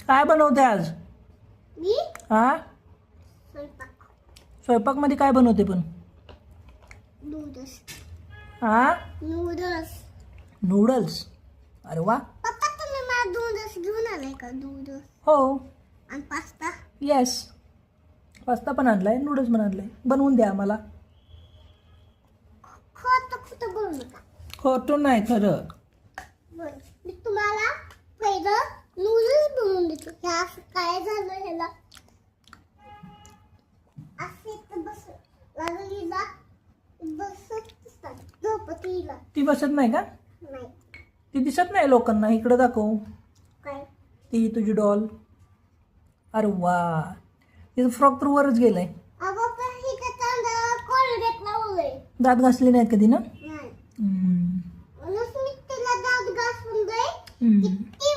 काय बनवते आज? मी हा, स्वयंपाक स्वयंपाक मध्ये काय बनवते पण? नूडल्स हा, नूडल्स. नूडल्स. अरे वा. पप्पा तुम्ही मला नूडल्स घेऊन आले का? नूडल्स हो, आणि पास्ता. येस. पास्ता पण आणलाय, नूडल्स पण आणलाय. बनवून द्या मला. खोटं खोटं बोलू नका. खोटं नाही, खरं. बरं, मी तुम्हाला पहिलं नूडल्स बनवून देतो. हे असं काय झालं ह्याला? असे इथं बस लागलीला बसत दिसतात झोपतीला. ती बसत नाही का? नाही. ती दिसत नाही लोकांना. इकडे दाखव. काय? ती तुझी डॉल. अरे वा, तिचं फ्रॉक तर वरच गेलाय. अगं पण ही त्याचा कोलगेट लावलंय. दात घासले नाहीत कधी ना? नाही. हम्म. म्हणून मी तिला दात घासून दे. हम्म. किती